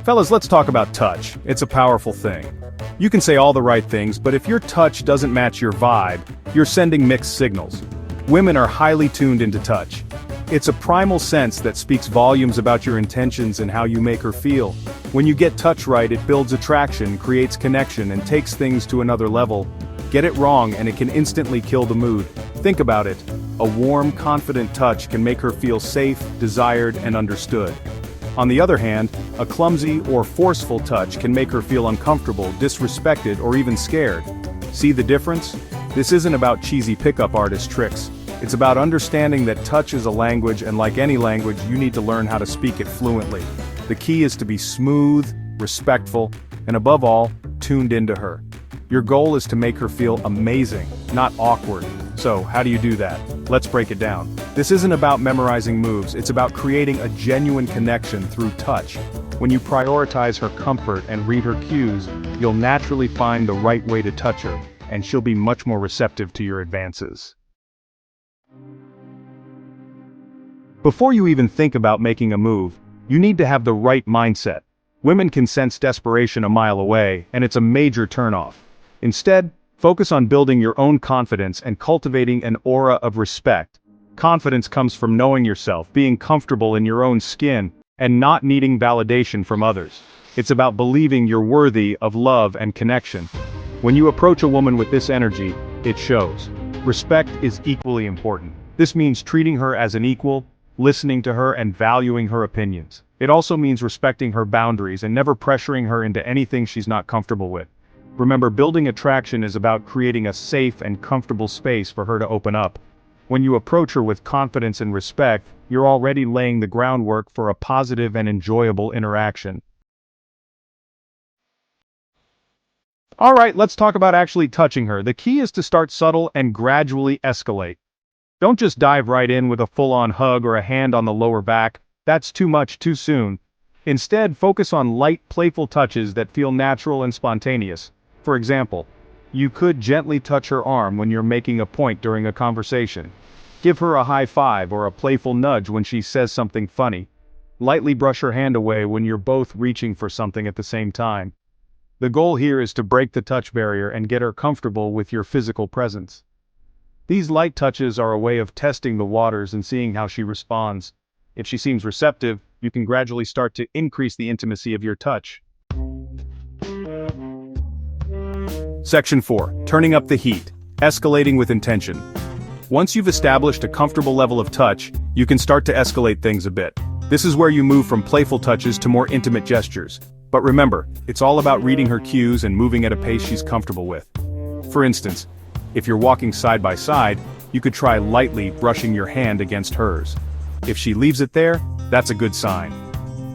Fellas, let's talk about touch. It's a powerful thing. You can say all the right things, but if your touch doesn't match your vibe, you're sending mixed signals. Women are highly tuned into touch. It's a primal sense that speaks volumes about your intentions and how you make her feel. When you get touch right, it builds attraction, creates connection, and takes things to another level. Get it wrong and it can instantly kill the mood. Think about it. A warm, confident touch can make her feel safe, desired, and understood. On the other hand, a clumsy or forceful touch can make her feel uncomfortable, disrespected, or even scared. See the difference? This isn't about cheesy pickup artist tricks. It's about understanding that touch is a language, and like any language, you need to learn how to speak it fluently. The key is to be smooth, respectful, and above all, tuned into her. Your goal is to make her feel amazing, not awkward. So, how do you do that? Let's break it down. This isn't about memorizing moves, it's about creating a genuine connection through touch. When you prioritize her comfort and read her cues, you'll naturally find the right way to touch her, and she'll be much more receptive to your advances. Before you even think about making a move, you need to have the right mindset. Women can sense desperation a mile away, and it's a major turnoff. Instead, focus on building your own confidence and cultivating an aura of respect. Confidence comes from knowing yourself, being comfortable in your own skin, and not needing validation from others. It's about believing you're worthy of love and connection. When you approach a woman with this energy, it shows. Respect is equally important. This means treating her as an equal, listening to her and valuing her opinions. It also means respecting her boundaries and never pressuring her into anything she's not comfortable with. Remember, building attraction is about creating a safe and comfortable space for her to open up. When you approach her with confidence and respect, you're already laying the groundwork for a positive and enjoyable interaction. Alright, let's talk about actually touching her. The key is to start subtle and gradually escalate. Don't just dive right in with a full-on hug or a hand on the lower back. That's too much too soon. Instead, focus on light, playful touches that feel natural and spontaneous. For example, you could gently touch her arm when you're making a point during a conversation. Give her a high five or a playful nudge when she says something funny. Lightly brush her hand away when you're both reaching for something at the same time. The goal here is to break the touch barrier and get her comfortable with your physical presence. These light touches are a way of testing the waters and seeing how she responds. If she seems receptive, you can gradually start to increase the intimacy of your touch. Section 4. Turning up the heat. Escalating with intention. Once you've established a comfortable level of touch, you can start to escalate things a bit. This is where you move from playful touches to more intimate gestures. But remember, it's all about reading her cues and moving at a pace she's comfortable with. For instance, if you're walking side by side, you could try lightly brushing your hand against hers. If she leaves it there, that's a good sign.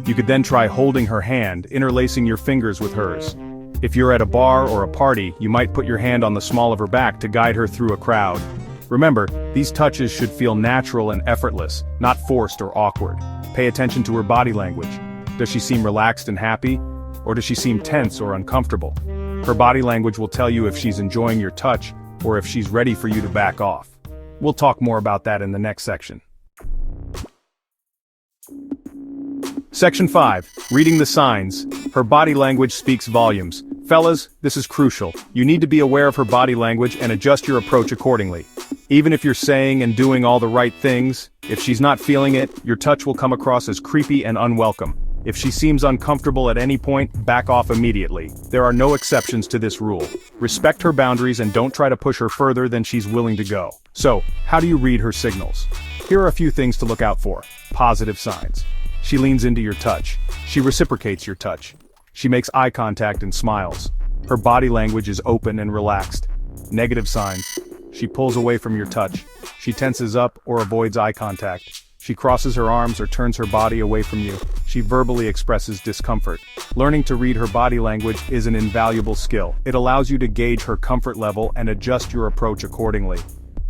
You could then try holding her hand, interlacing your fingers with hers. If you're at a bar or a party, you might put your hand on the small of her back to guide her through a crowd. Remember, these touches should feel natural and effortless, not forced or awkward. Pay attention to her body language. Does she seem relaxed and happy? Or does she seem tense or uncomfortable? Her body language will tell you if she's enjoying your touch, or if she's ready for you to back off. We'll talk more about that in the next section. Section 5. Reading the signs. Her body language speaks volumes. Fellas, this is crucial. You need to be aware of her body language and adjust your approach accordingly. Even if you're saying and doing all the right things, if she's not feeling it, your touch will come across as creepy and unwelcome. If she seems uncomfortable at any point, back off immediately. There are no exceptions to this rule. Respect her boundaries and don't try to push her further than she's willing to go. So, how do you read her signals? Here are a few things to look out for. Positive signs. She leans into your touch. She reciprocates your touch. She makes eye contact and smiles. Her body language is open and relaxed. Negative signs. She pulls away from your touch. She tenses up or avoids eye contact. She crosses her arms or turns her body away from you. She verbally expresses discomfort. Learning to read her body language is an invaluable skill. It allows you to gauge her comfort level and adjust your approach accordingly.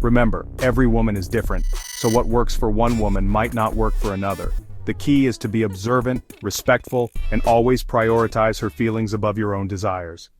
Remember, every woman is different, so what works for one woman might not work for another. The key is to be observant, respectful, and always prioritize her feelings above your own desires.